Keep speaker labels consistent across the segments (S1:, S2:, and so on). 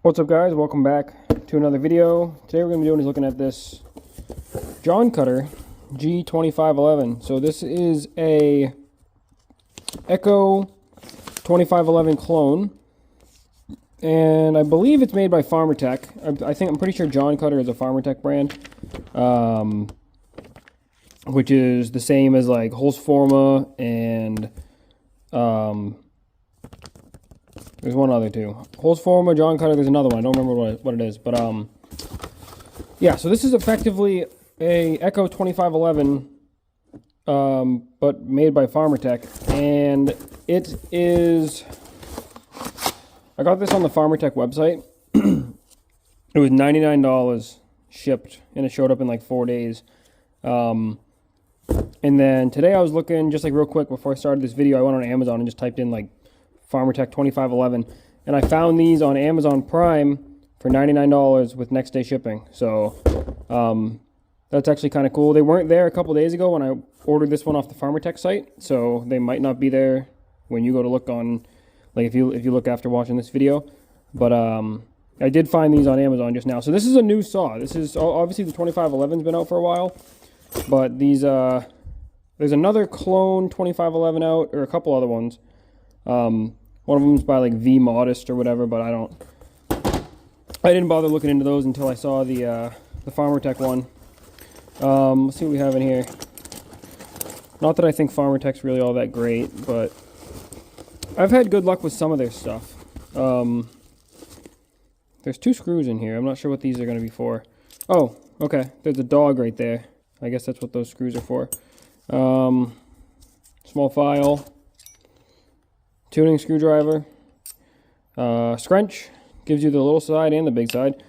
S1: What's up, guys? Welcome back to another video. Today we're going to be doing is looking at this Joncutter G2511. So this is a Echo 2511 clone, and I believe it's made by Farmertec. I'm pretty sure Joncutter is a Farmertec brand, which is the same as like Holzforma and there's one other too. Holzforma, Joncutter, there's another one. I don't remember what it is. But yeah, so this is effectively a Echo 2511, but made by Farmertec. And it is, I got this on the Farmertec website. It was $99 shipped, and it showed up in like 4 days. And then today I was looking, just like real quick before I started this video, I went on Amazon and just typed in like Farmertec 2511, and I found these on Amazon Prime for $99 with next day shipping. So that's actually kind of cool. They weren't there a couple days ago when I ordered this one off the Farmertec site, so they might not be there when you go to look on, like if you look after watching this video. But I did find these on Amazon just now. So this is a new saw. This is obviously the 2511's been out for a while, but these there's another clone 2511 out, or a couple other ones. One of them is by like V Modest or whatever, but I didn't bother looking into those until I saw the Farmertec one. Let's see what we have in here. Not that I think Farmertec's really all that great, but I've had good luck with some of their stuff. There's 2 screws in here. I'm not sure what these are going to be for. Oh, okay. There's a dog right there. I guess that's what those screws are for. Small file. Tuning screwdriver. Scrunch gives you the little side and the big side.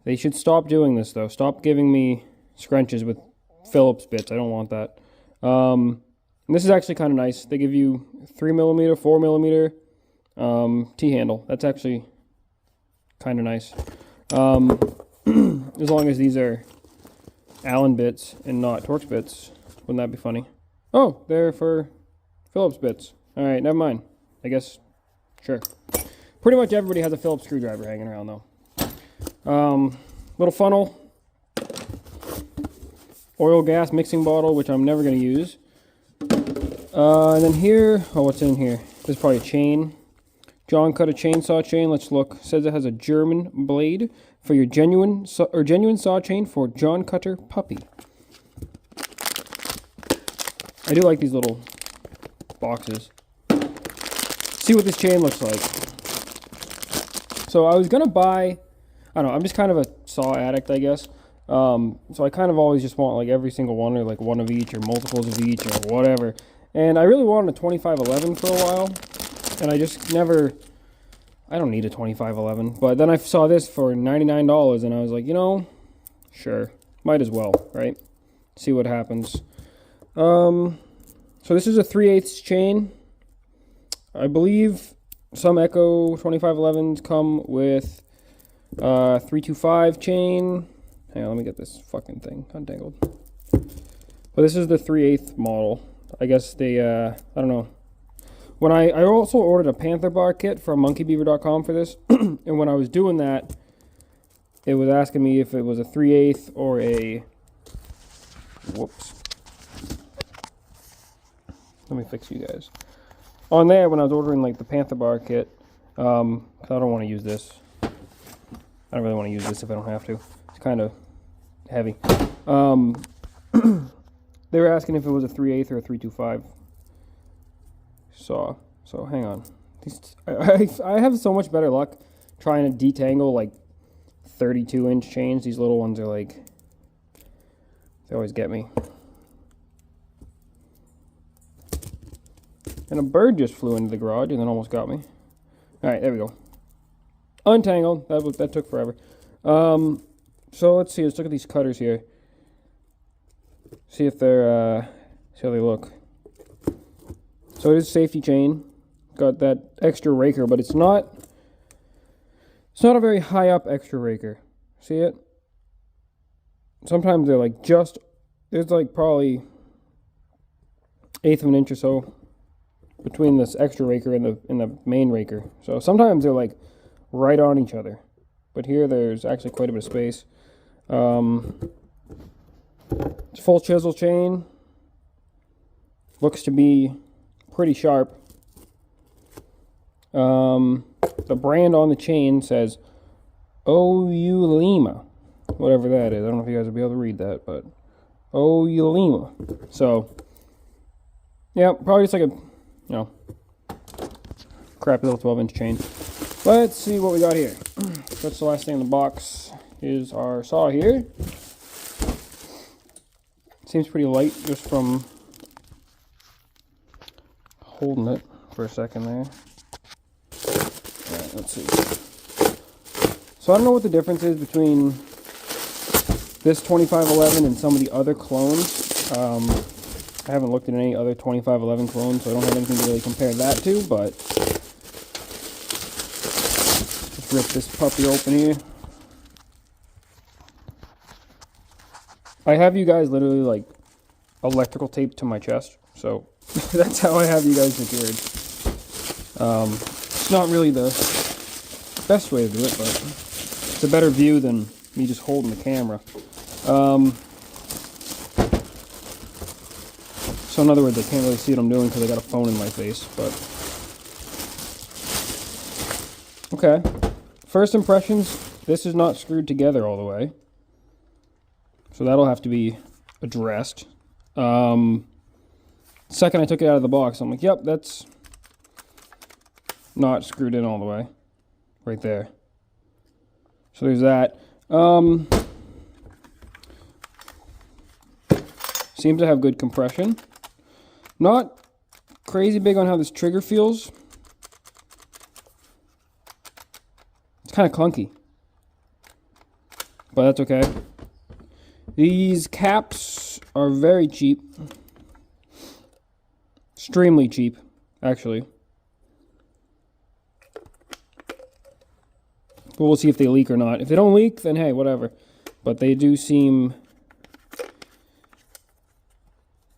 S1: They should stop doing this though. Stop giving me scrunches with Phillips bits. I don't want that. And this is actually kind of nice. They give you 3mm, 4mm T-handle. That's actually kind of nice. As long as these are Allen bits and not Torx bits. Wouldn't that be funny? Oh, they're for Phillips bits. Alright, never mind. I guess, sure. Pretty much everybody has a Phillips screwdriver hanging around though. Little funnel. Oil gas mixing bottle, which I'm never going to use. And then here, oh, what's in here? This is probably a chain. Joncutter chainsaw chain. Let's look. It says it has a German blade for your genuine saw chain for Joncutter puppy. I do like these little boxes. See what this chain looks like. So I was gonna buy, I don't know, I'm just kind of a saw addict, I guess. So I kind of always just want like every single one, or like one of each, or multiples of each, or whatever. And I really wanted a 2511 for a while, and I just never, I don't need a 2511. But then I saw this for $99, and I was like, you know, sure, might as well, right? See what happens. So this is a 3/8 chain. I believe some Echo 2511s come with 325 chain. Hang on, let me get this fucking thing untangled. But this is the 3/8 model. I guess they, I don't know. When I also ordered a Panther bar kit from monkeybeaver.com for this, and when I was doing that, it was asking me if it was a 3/8 or a, whoops. Let me fix you guys. On there, when I was ordering like the Panther bar kit, cause I don't want to use this. I don't really want to use this if I don't have to. It's kind of heavy. They were asking if it was a 3/8 or a 325 saw. So hang on. I have so much better luck trying to detangle like 32-inch chains. These little ones are like, they always get me. And a bird just flew into the garage and then almost got me. Alright, there we go. Untangled. That took forever. So let's see. Let's look at these cutters here. See if they're, see how they look. So it is safety chain. Got that extra raker, but it's not a very high up extra raker. See it? Sometimes they're like there's like probably 1/8 of an inch or so between this extra raker and the main raker. So sometimes they're like right on each other. but here there's actually quite a bit of space. It's full chisel chain. Looks to be pretty sharp. The brand on the chain says Oyulima, whatever that is. I don't know if you guys will be able to read that, but Oyulima. So, yeah, probably just like a, crappy little 12-inch chain. Let's see what we got here. That's the last thing in the box. Is our saw here. Seems pretty light just from holding it for a second there. Alright, let's see. So I don't know what the difference is between this 2511 and some of the other clones. I haven't looked at any other 2511 clones, so I don't have anything to really compare that to, but let's rip this puppy open here. I have you guys literally like electrical tape to my chest, so that's how I have you guys secured. It's not really the best way to do it, but it's a better view than me just holding the camera. So in other words, I can't really see what I'm doing because I got a phone in my face, but okay. First impressions, this is not screwed together all the way. So that'll have to be addressed. Second I took it out of the box, I'm like, yep, that's not screwed in all the way. Right there. So there's that. Seems to have good compression. Not crazy big on how this trigger feels. It's kind of clunky. But that's okay. These caps are very cheap. Extremely cheap, actually. But we'll see if they leak or not. If they don't leak, then hey, whatever. But they do seem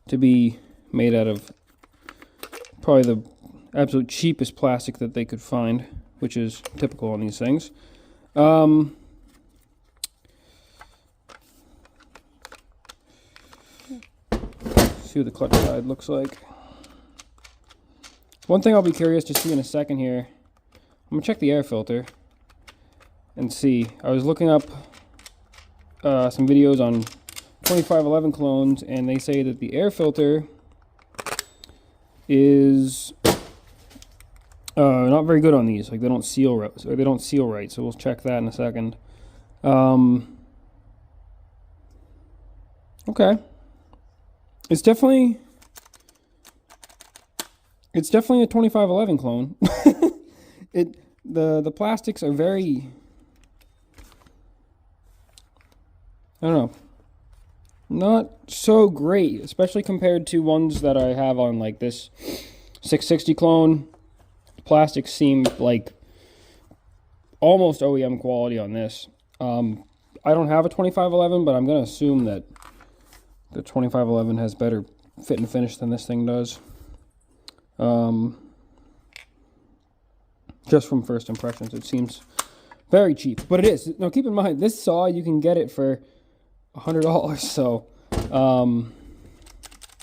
S1: to be made out of probably the absolute cheapest plastic that they could find, which is typical on these things. See what the clutch side looks like. One thing I'll be curious to see in a second here, I'm gonna check the air filter and see. I was looking up some videos on 2511 clones, and they say that the air filter is not very good on these. Like they don't seal right, or they don't seal right. So we'll check that in a second. Okay. It's definitely a 2511 clone. The plastics are very, I don't know, not so great, especially compared to ones that I have on like this 660 clone. The plastics seem like almost OEM quality on this. I don't have a 2511, but I'm gonna assume that the 2511 has better fit and finish than this thing does. Just from first impressions, it seems very cheap, but it is. Now keep in mind, this saw, you can get it for $100, so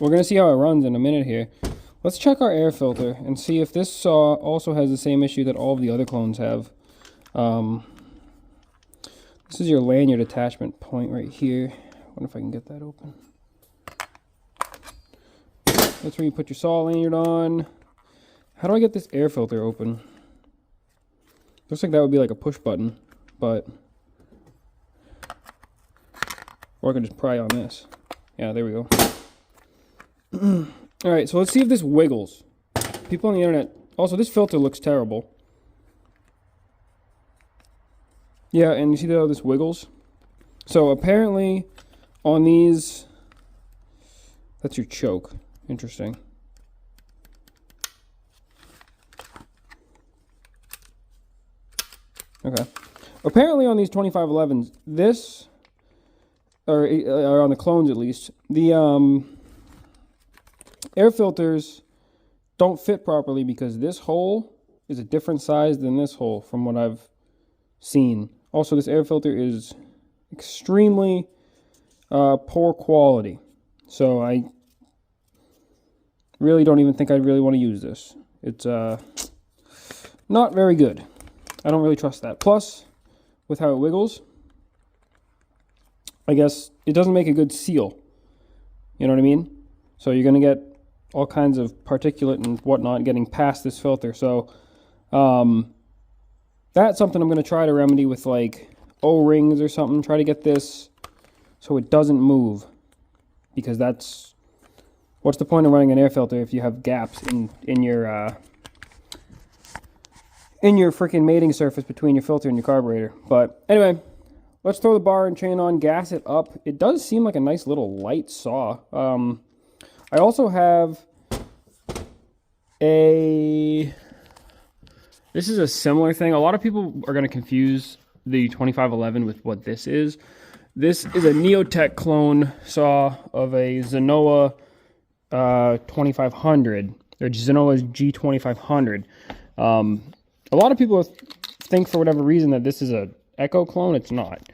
S1: we're gonna see how it runs in a minute here. Let's check our air filter and see if this saw also has the same issue that all of the other clones have. This is your lanyard attachment point right here. I wonder if I can get that open. That's where you put your saw lanyard on. How do I get this air filter open? Looks like that would be like a push button, but... Or I can just pry on this. Yeah, there we go. Alright, so let's see if this wiggles. People on the internet... Also, this filter looks terrible. Yeah, and you see how this wiggles? So apparently on these... That's your choke. Interesting. Okay. Apparently on these 2511s, this, or on the clones at least, the air filters don't fit properly because this hole is a different size than this hole from what I've seen. Also, this air filter is extremely poor quality. So I really don't even think I'd really want to use this. It's not very good. I don't really trust that. Plus, with how it wiggles, I guess it doesn't make a good seal. You know what I mean? So you're going to get all kinds of particulate and whatnot getting past this filter. So that's something I'm going to try to remedy with like O-rings or something. Try to get this so it doesn't move. Because that's... what's the point of running an air filter if you have gaps in your freaking mating surface between your filter and your carburetor? But anyway, let's throw the bar and chain on, gas it up. It does seem like a nice little light saw. I also have this is a similar thing. A lot of people are going to confuse the 2511 with what this is. This is a Neotech clone saw of a Zenoa 2500, or Zenoa's G2500. A lot of people think for whatever reason that this is a Echo clone. It's not.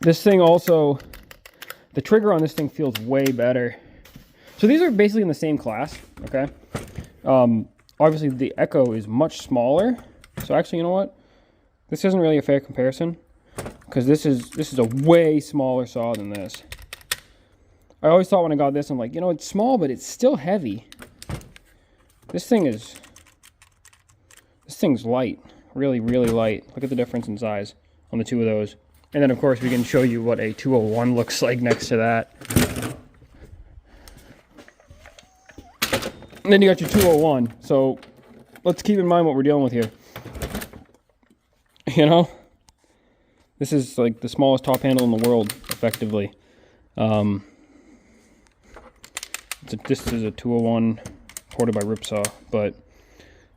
S1: This thing also, the trigger on this thing feels way better. So these are basically in the same class, okay? Obviously the Echo is much smaller. So actually, you know what? This isn't really a fair comparison, because this is a way smaller saw than this. I always thought when I got this, I'm like, you know, it's small, but it's still heavy. This thing's light. Really, really light. Look at the difference in size on the two of those. And then, of course, we can show you what a 201 looks like next to that. And then you got your 201. So let's keep in mind what we're dealing with here. You know? This is like the smallest top handle in the world, effectively. This is a 201 ported by Ripsaw, but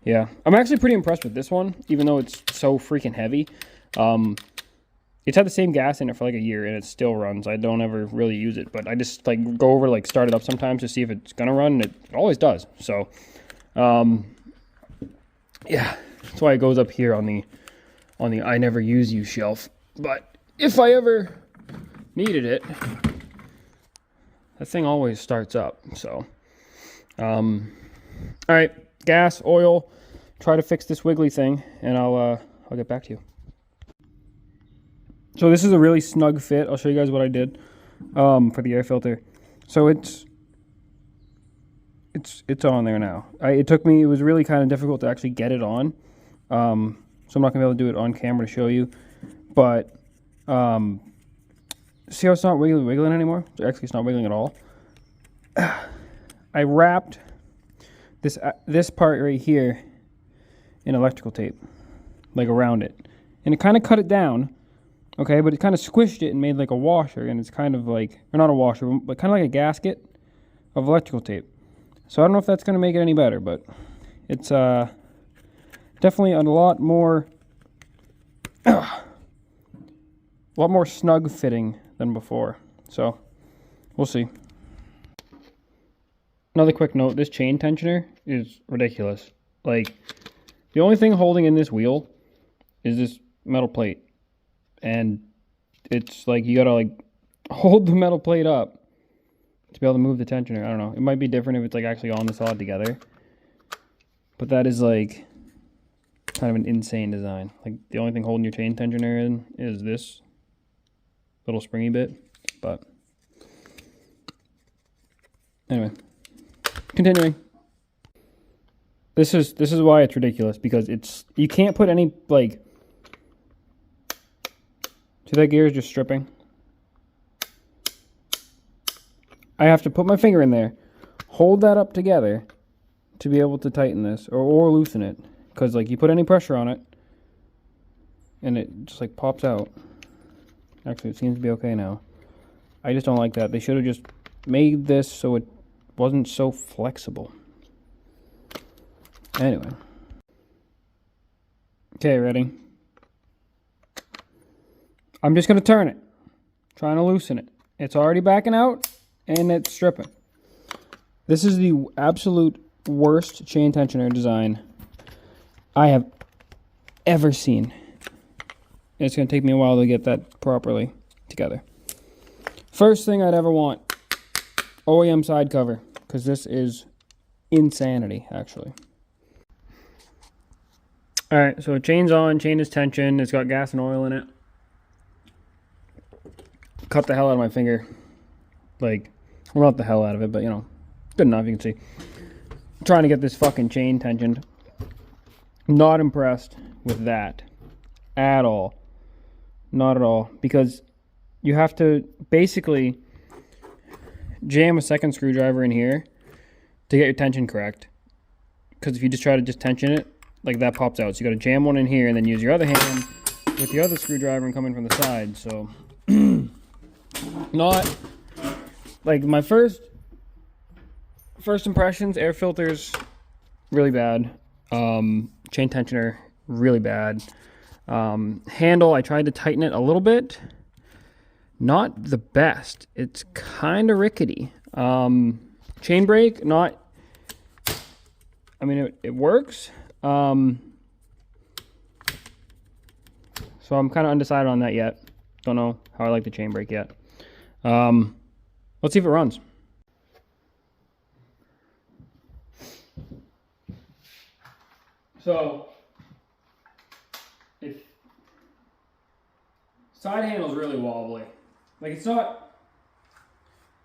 S1: yeah, I'm actually pretty impressed with this one, even though it's so freaking heavy. It's had the same gas in it for like a year, and it still runs. I don't ever really use it, but I just like go over, like start it up sometimes to see if it's gonna run, and it always does. So, yeah, that's why it goes up here on the I never use you shelf. But if I ever needed it, that thing always starts up. So, all right, gas, oil, try to fix this wiggly thing, and I'll get back to you. So this is a really snug fit. I'll show you guys what I did for the air filter. So it's on there now. It was really kind of difficult to actually get it on. So I'm not gonna be able to do it on camera to show you, but see how it's not wiggling anymore? Actually, it's not wiggling at all. I wrapped this part right here in electrical tape, like around it, and it kind of cut it down. Okay, but it kind of squished it and made like a washer, and it's kind of like, or not a washer, but kind of like a gasket of electrical tape. So I don't know if that's going to make it any better, but it's definitely a lot more snug fitting than before. So we'll see. Another quick note, this chain tensioner is ridiculous. Like, the only thing holding in this wheel is this metal plate. And it's like you gotta like hold the metal plate up to be able to move the tensioner. I don't know. It might be different if it's like actually on the saw together. But that is like kind of an insane design. Like the only thing holding your chain tensioner in is this little springy bit. But anyway, continuing. This is why it's ridiculous, because you can't put any like, see that gear is just stripping? I have to put my finger in there, hold that up together to be able to tighten this or loosen it. Because like you put any pressure on it and it just like pops out. Actually, it seems to be okay now. I just don't like that. They should have just made this so it wasn't so flexible. Anyway. Okay, ready? I'm just going to turn it, trying to loosen it. It's already backing out, and it's stripping. This is the absolute worst chain tensioner design I have ever seen. It's going to take me a while to get that properly together. First thing I'd ever want, OEM side cover, because this is insanity, actually. Alright, so chain's on, chain is tension, it's got gas and oil in it. Cut the hell out of my finger. Like, well, not the hell out of it, but you know, good enough, you can see. I'm trying to get this fucking chain tensioned. Not impressed with that at all. Not at all, because you have to basically jam a second screwdriver in here to get your tension correct. Because if you just try to just tension it, like that pops out. So you got to jam one in here and then use your other hand with the other screwdriver and come in from the side. So not like my first impressions. Air filters really bad. Chain tensioner really bad. Handle, I tried to tighten it a little bit. Not the best. It's kind of rickety. Chain brake, not. I mean, it works. So I'm kind of undecided on that yet. Don't know how I like the chain brake yet. Let's see if it runs. So, if side handle's really wobbly. Like it's not,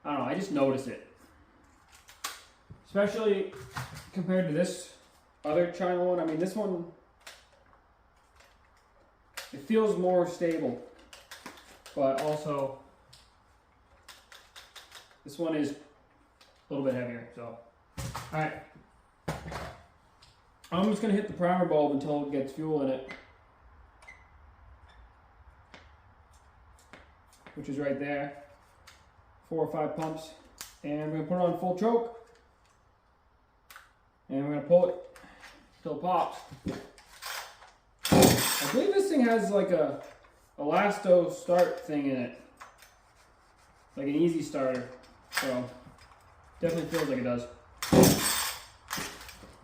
S1: I don't know, I just notice it. Especially compared to this other China one. I mean, this one, it feels more stable, but also this one is a little bit heavier. So, all right, I'm just gonna hit the primer bulb until it gets fuel in it, which is right there. 4 or 5 pumps, and we're gonna put it on full choke, and we're gonna pull it till it pops. I believe this thing has like a elasto start thing in it, like an easy starter. So definitely feels like it does.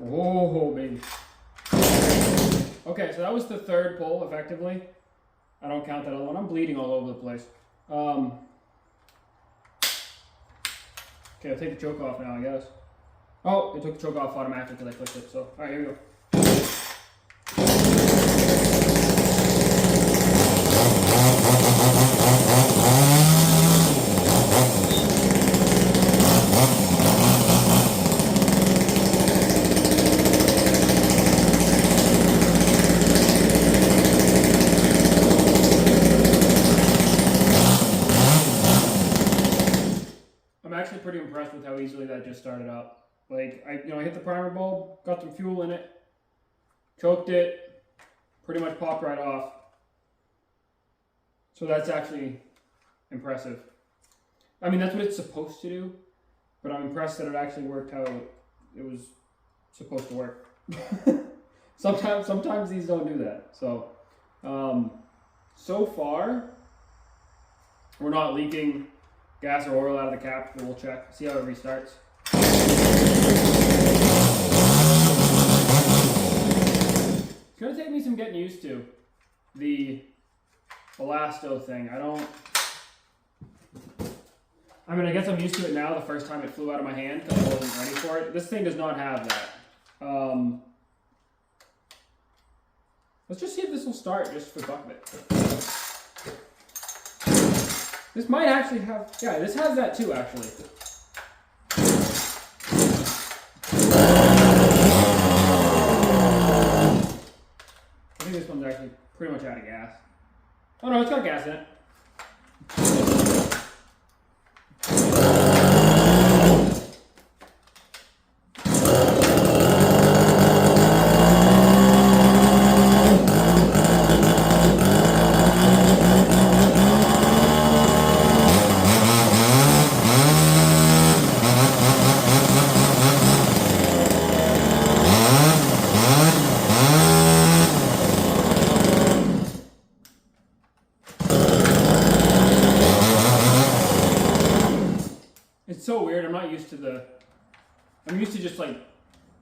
S1: Oh baby. Okay, so that was the third pull effectively. I don't count that other one. I'm bleeding all over the place. Okay, I'll take the choke off now, I guess. Oh, it took the choke off automatically because I clicked it. So, all right, here we go. Pretty impressed with how easily that just started up. Like I hit the primer bulb, got some fuel in it, choked it, pretty much popped right off. So that's actually impressive. I mean, that's what it's supposed to do, but I'm impressed that it actually worked how it was supposed to work. Sometimes these don't do that. So, so far, we're not leaking gas or oil out of the cap, but we'll check, see how it restarts. It's gonna take me some getting used to the elasto thing. I mean, I guess I'm used to it now. The first time it flew out of my hand because I wasn't ready for it. This thing does not have that. Let's just see if this will start just for fuck of it. This might actually have, yeah, this has that too, actually. I think this one's actually pretty much out of gas. Oh no, it's got gas in it. It's so weird. I'm used to just like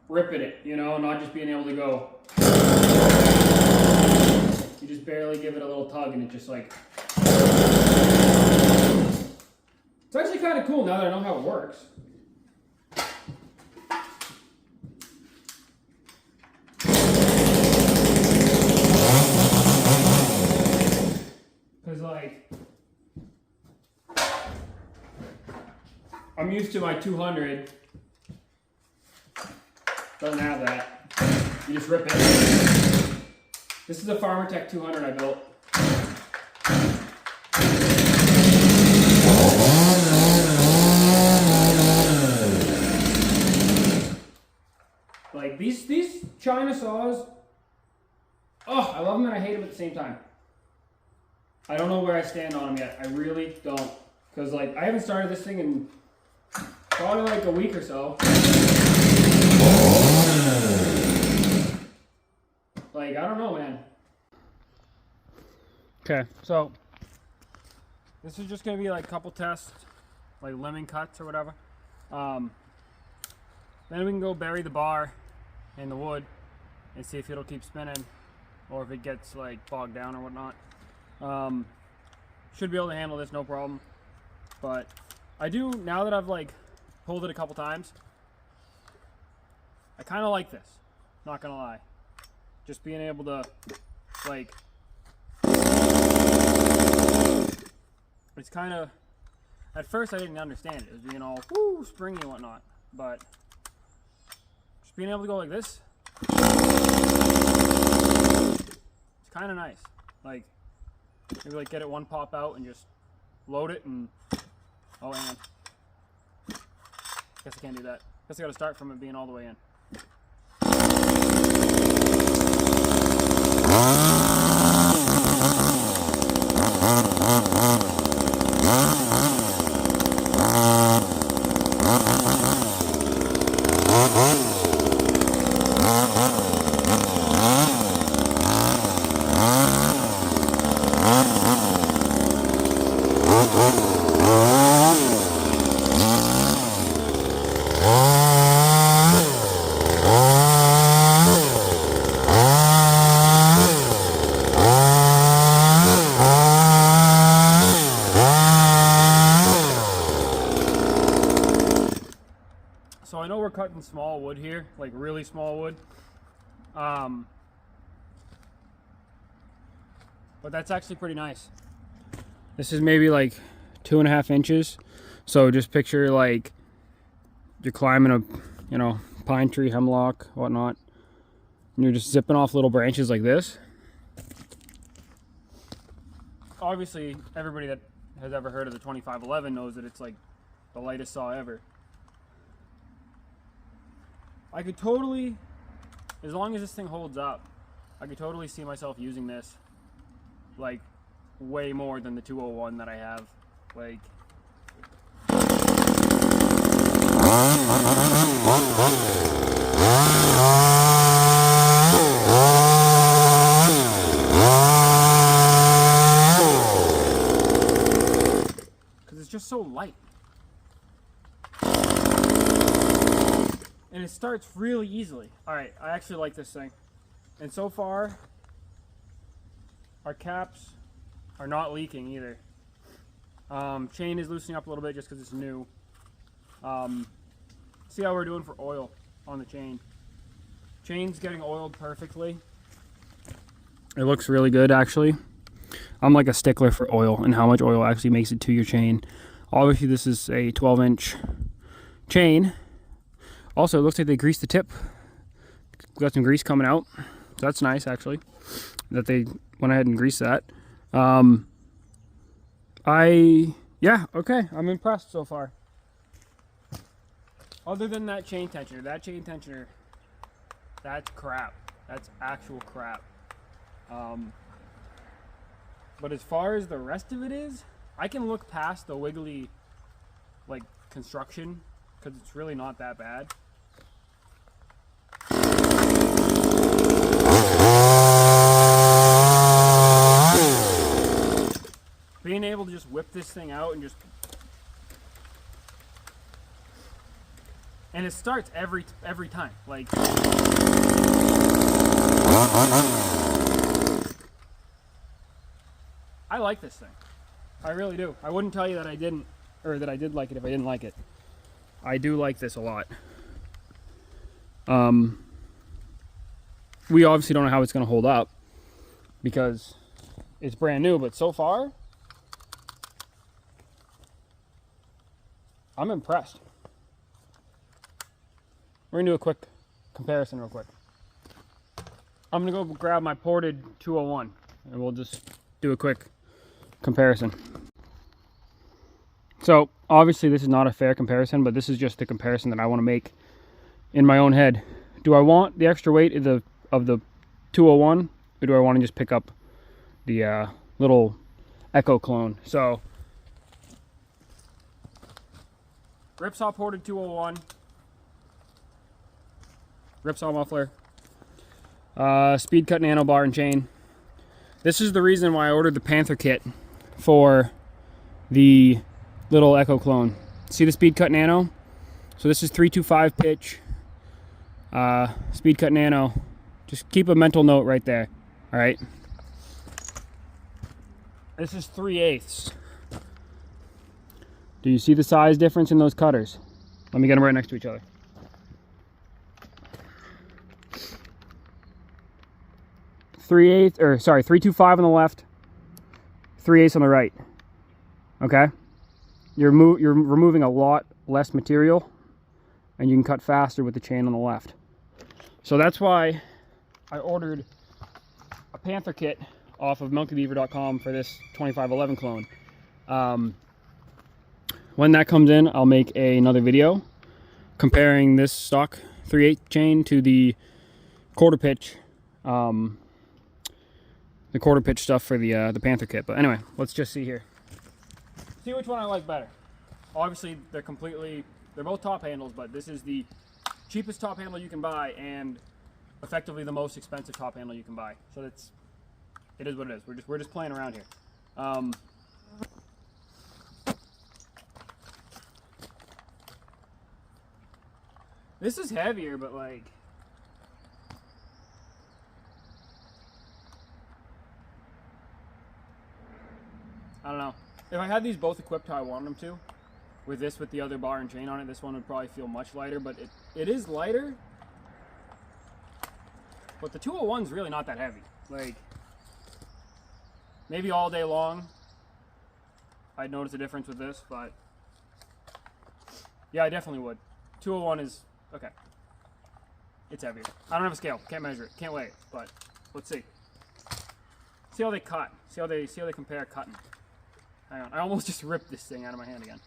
S1: ripping it, you know, not just being able to go. give it a little tug and it just like... It's actually kind of cool now that I know how it works. Because like, I'm used to my 200. Doesn't have that. You just rip it. This is a Farmertec 200 I built. Like these China saws, oh, I love them and I hate them at the same time. I don't know where I stand on them yet. I really don't. Because like, I haven't started this thing in probably like a week or so. Like, I don't know, man. Okay, so this is just gonna be like a couple tests, like lemon cuts or whatever. Then we can go bury the bar in the wood and see if it'll keep spinning or if it gets like bogged down or whatnot. Should be able to handle this, no problem. But I do, now that I've like pulled it a couple times, I kind of like this, not gonna lie. Just being able to like, it's kind of, at first I didn't understand it. It was being all woo, springy and whatnot, but just being able to go like this, it's kind of nice. Like, maybe like get it one pop out and just load it and, oh, hang on. Guess I can't do that. Guess I gotta start from it being all the way in. So I know we're cutting small wood here, like really small wood. But that's actually pretty nice. This is maybe like 2.5 inches. So just picture like you're climbing a, you know, pine tree, hemlock, whatnot, and you're just zipping off little branches like this. Obviously, everybody that has ever heard of the 2511 knows that it's like the lightest saw ever. I could totally, as long as this thing holds up, I could totally see myself using this like way more than the 201 that I have. Like, because it's just so light. And it starts really easily. Alright, I actually like this thing. And so far, our caps are not leaking either. Chain is loosening up a little bit just because it's new. See how we're doing for oil on the chain. Chain's getting oiled perfectly. It looks really good, actually. I'm like a stickler for oil and how much oil actually makes it to your chain. Obviously, this is a 12-inch chain. Also, it looks like they greased the tip. Got some grease coming out. So that's nice, actually, that they went ahead and greased that. Yeah, okay, I'm impressed so far. Other than that chain tensioner, that's crap. That's actual crap. But as far as the rest of it is, I can look past the wiggly, like, construction, because it's really not that bad. Being able to just whip this thing out and just... And it starts every time, like... like this thing. I really do. I wouldn't tell you that I didn't, or that I did like it if I didn't like it. I do like this a lot. We obviously don't know how it's going to hold up because it's brand new, but so far, I'm impressed. We're going to do a quick comparison real quick. I'm going to go grab my ported 201 and we'll just do a quick comparison. So obviously this is not a fair comparison, but this is just the comparison that I want to make in my own head. Do I want the extra weight of the 201, or do I want to just pick up the little Echo clone? So Ripsaw ported 201, Ripsaw muffler, Speed Cut Nano bar and chain. This is the reason why I ordered the Panther kit for the little Echo clone. See the Speed Cut Nano? So this is 325 pitch, Speed Cut Nano. Just keep a mental note right there, all right? This is 3/8. Do you see the size difference in those cutters? Let me get them right next to each other. Or sorry, 325 on the left, 3/8 on the right. Okay? You're removing a lot less material, and you can cut faster with the chain on the left. So that's why I ordered a Panther kit off of monkeybeaver.com for this 2511 clone. When that comes in, I'll make another video comparing this stock 3/8 chain to the quarter pitch, stuff for the Panther kit. But anyway, let's just see here. See which one I like better. Obviously, they're both top handles, but this is the cheapest top handle you can buy and effectively the most expensive top handle you can buy. So it is what it is. We're just playing around here. This is heavier, but like, I don't know. If I had these both equipped how I wanted them to, with the other bar and chain on it, this one would probably feel much lighter, but it is lighter. But the 201's really not that heavy. Like, maybe all day long I'd notice a difference with this, but yeah, I definitely would. 201 is, okay. It's heavier. I don't have a scale, can't measure it, can't weigh it, but let's see. See how they cut, see how they compare cutting. Hang on, I almost just ripped this thing out of my hand again.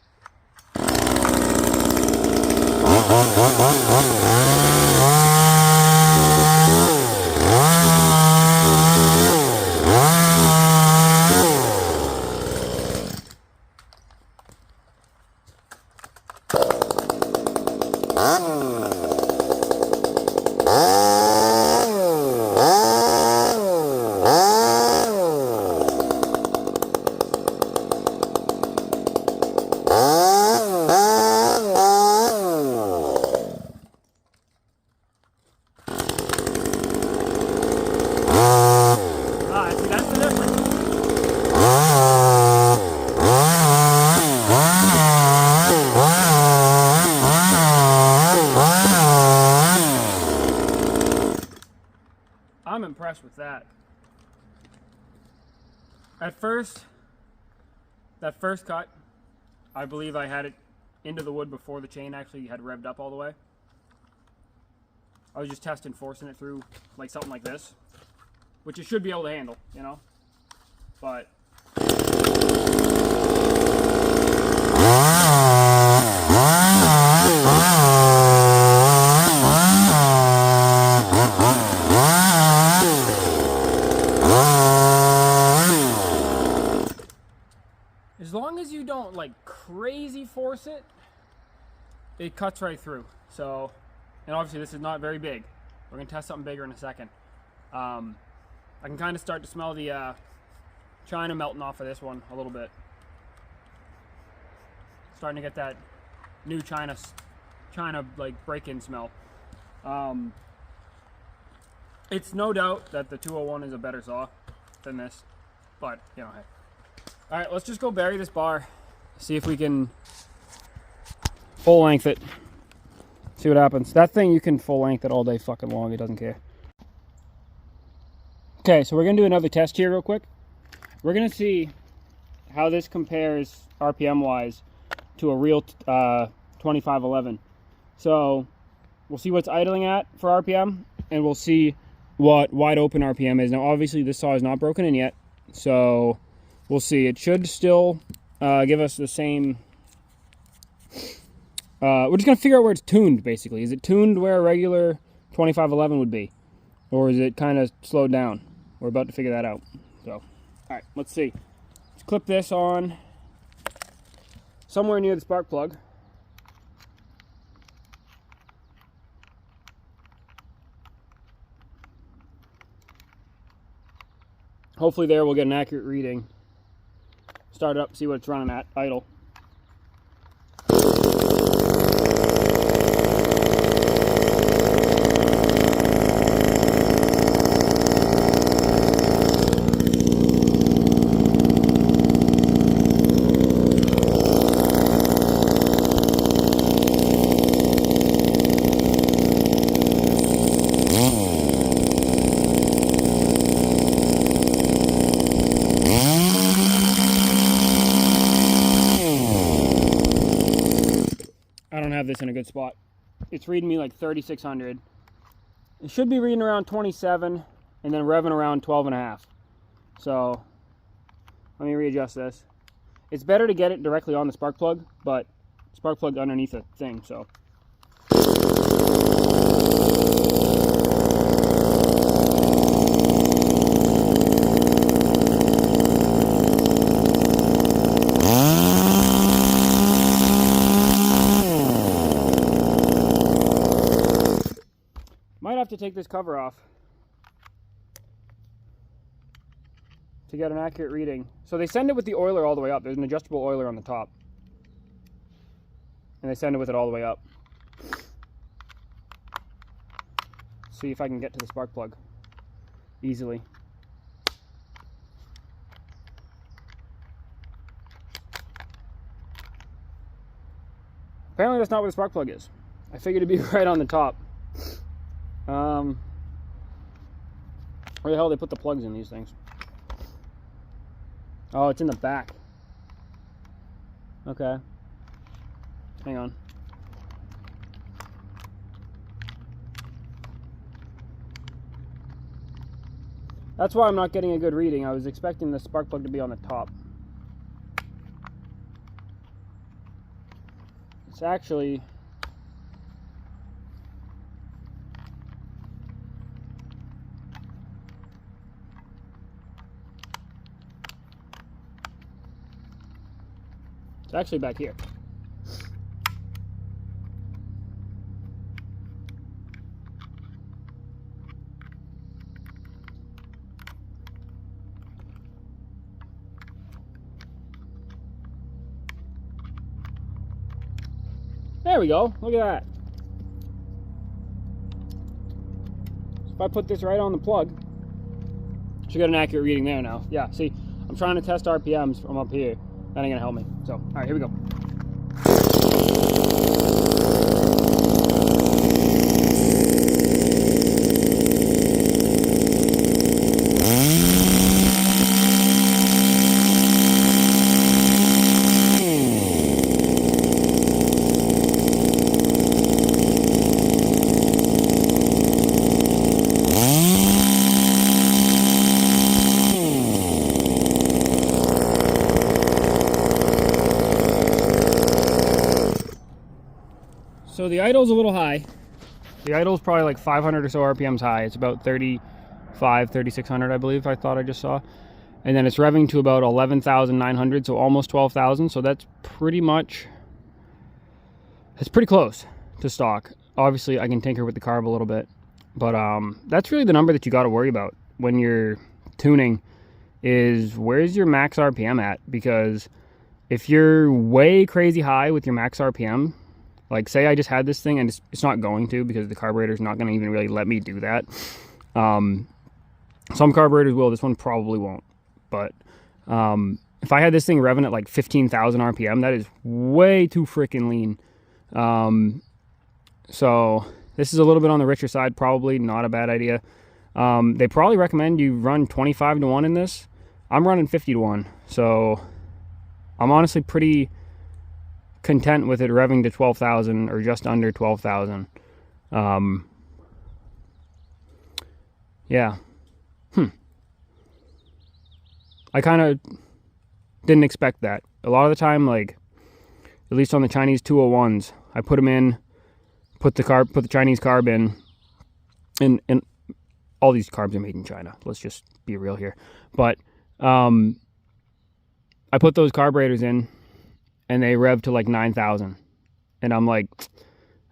S1: I'm impressed with that. At first, that first cut, I believe I had it into the wood before the chain actually had revved up all the way. I was just testing forcing it through like something like this, which it should be able to handle, you know, but as long as you don't like crazy force it, it cuts right through. So, and obviously this is not very big. We're gonna test something bigger in a second. I can kind of start to smell the China melting off of this one a little bit. Starting to get that new China like break-in smell. It's no doubt that the 201 is a better saw than this, but you know, hey. All right, let's just go bury this bar. See if we can full length it. See what happens. That thing, you can full length it all day fucking long. It doesn't care. Okay, so we're going to do another test here real quick. We're going to see how this compares RPM-wise to a real 2511. So we'll see what's idling at for RPM, and we'll see what wide open RPM is. Now, obviously, this saw is not broken in yet, so we'll see. It should still give us the same... we're just going to figure out where it's tuned, basically. Is it tuned where a regular 2511 would be? Or is it kind of slowed down? We're about to figure that out. So, all right, let's see. Let's clip this on somewhere near the spark plug. Hopefully there we'll get an accurate reading. Start it up, see what it's running at, idle. I don't have this in a good spot. It's reading me like 3,600. It should be reading around 27 and then revving around 12.5. So let me readjust this. It's better to get it directly on the spark plug, but spark plug underneath a thing, so. Might have to take this cover off to get an accurate reading. So they send it with the oiler all the way up. There's an adjustable oiler on the top. And they send it with it all the way up. See if I can get to the spark plug easily. Apparently that's not where the spark plug is. I figured it'd be right on the top. Where the hell they put the plugs in these things? Oh, it's in the back. Okay. Hang on. That's why I'm not getting a good reading. I was expecting the spark plug to be on the top. It's actually... It's actually back here. There we go. Look at that. So if I put this right on the plug, I should get an accurate reading there now. Yeah, see, I'm trying to test RPMs from up here. That ain't gonna help me. So, all right, here we go. So the idle's a little high. The idle's probably like 500 or so RPMs high. It's about 3,600, I believe, I thought I just saw. And then it's revving to about 11,900, so almost 12,000. So that's pretty much, it's pretty close to stock. Obviously, I can tinker with the carb a little bit. But that's really the number that you got to worry about when you're tuning is where's your max RPM at? Because if you're way crazy high with your max RPM, like say I just had this thing and it's not going to because the carburetor's not going to even really let me do that. Some carburetors will, this one probably won't. But if I had this thing revving at like 15,000 RPM, that is way too freaking lean. So this is a little bit on the richer side, probably not a bad idea. They probably recommend you run 25 to 1 in this. I'm running 50 to 1, so I'm honestly pretty content with it revving to 12,000 or just under 12,000. Yeah. I kind of didn't expect that. A lot of the time, like, at least on the Chinese 201s, I put them in, put the Chinese carb in, and all these carbs are made in China. Let's just be real here. But I put those carburetors in, and they rev to like 9,000. And I'm like,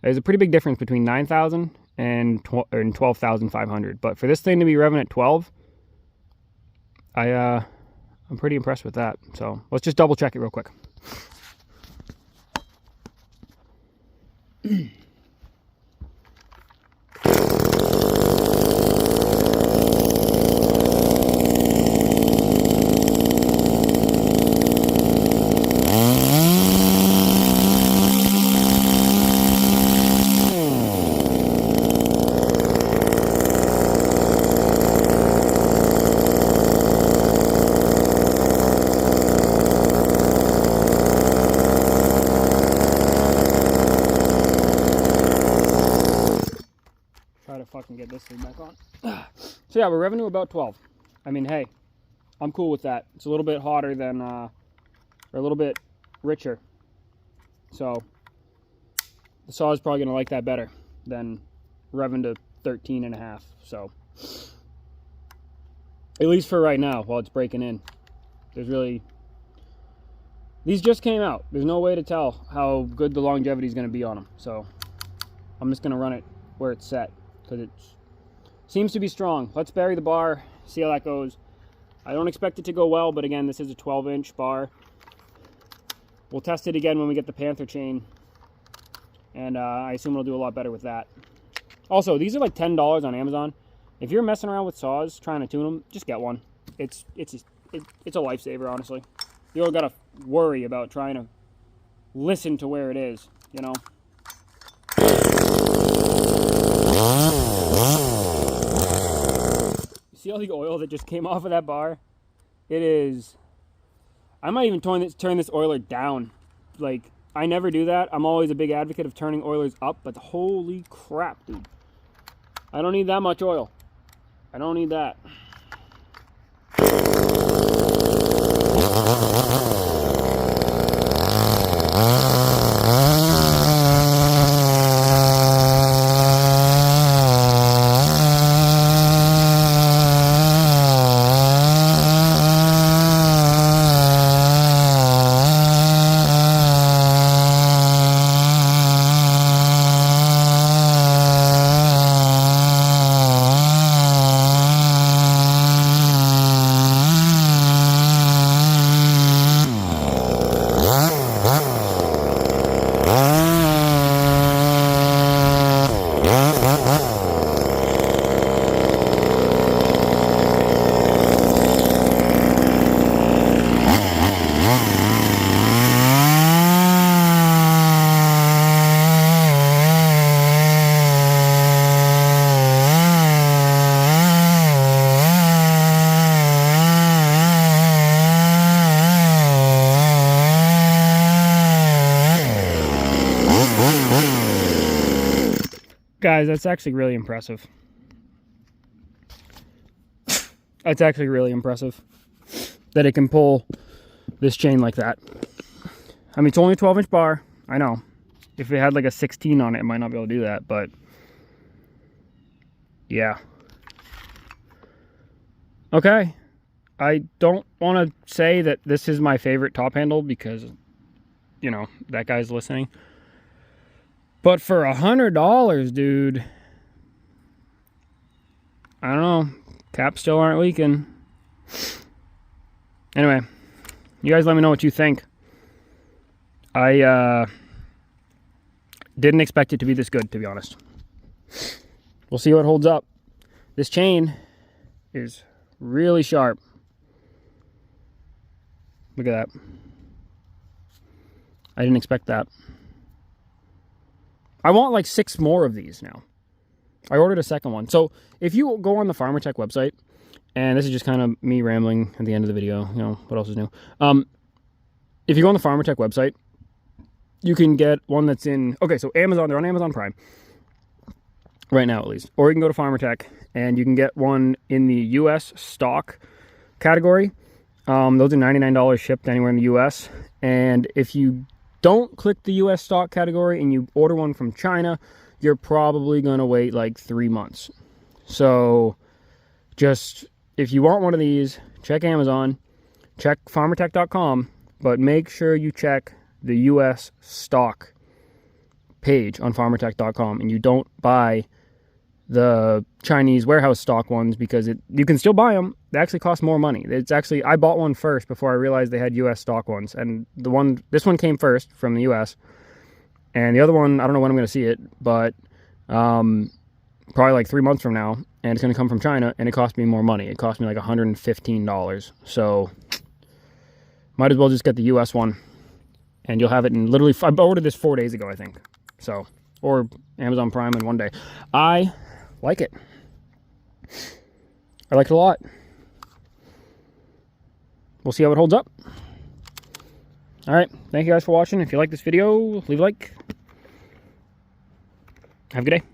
S1: there's a pretty big difference between 9,000 and 12,500. But for this thing to be revving at 12, I'm pretty impressed with that. So let's just double check it real quick. Fucking get this thing back on. So yeah, we're revving to about 12. I mean, hey, I'm cool with that. It's a little bit hotter than, or a little bit richer. So the saw is probably going to like that better than revving to 13 and a half. So at least for right now, while it's breaking in, these just came out. There's no way to tell how good the longevity is going to be on them. So I'm just going to run it where it's set, because it seems to be strong. Let's bury the bar, see how that goes. I don't expect it to go well, but again, this is a 12-inch bar. We'll test it again when we get the Panther chain, and I assume it'll do a lot better with that. Also, these are like $10 on Amazon. If you're messing around with saws, trying to tune them, just get one. It's a lifesaver, honestly. You don't gotta worry about trying to listen to where it is, you know? See all the oil that just came off of that bar? It is... I might even turn this oiler down. Like, I never do that. I'm always a big advocate of turning oilers up, but holy crap, dude. I don't need that much oil. I don't need that. Guys, that's actually really impressive. That's actually really impressive that it can pull this chain like that. I mean, it's only a 12-inch bar. I know. If it had like a 16 on it, it might not be able to do that, but yeah. Okay. I don't want to say that this is my favorite top handle because, you know, that guy's listening. But for $100, dude, I don't know. Caps still aren't leaking. Anyway, you guys let me know what you think. I didn't expect it to be this good, to be honest. We'll see what holds up. This chain is really sharp. Look at that. I didn't expect that. I want like 6 more of these now. I ordered a second one. So if you go on the Farmertec website, and this is just kind of me rambling at the end of the video, you know, what else is new? If you go on the Farmertec website, you can get one that's in, okay, so Amazon, they're on Amazon Prime, right now at least. Or you can go to Farmertec, and you can get one in the US stock category. Those are $99 shipped anywhere in the US. And if you don't click the US stock category and you order one from China, you're probably going to wait like 3 months. So just, if you want one of these, check Amazon, check farmertec.com, but make sure you check the US stock page on farmertec.com, and you don't buy the Chinese warehouse stock ones, because you can still buy them. They actually cost more money. It's actually, I bought one first before I realized they had US stock ones, and this one came first from the US, and the other one, I don't know when I'm going to see it, but probably like 3 months from now, and it's going to come from China, and it cost me more money. It cost me like $115. So might as well just get the US one, and you'll have it in literally, I ordered this 4 days ago, I think. So, or Amazon Prime in 1 day. I like it. I like it a lot. We'll see how it holds up. All right. Thank you guys for watching. If you like this video, leave a like. Have a good day.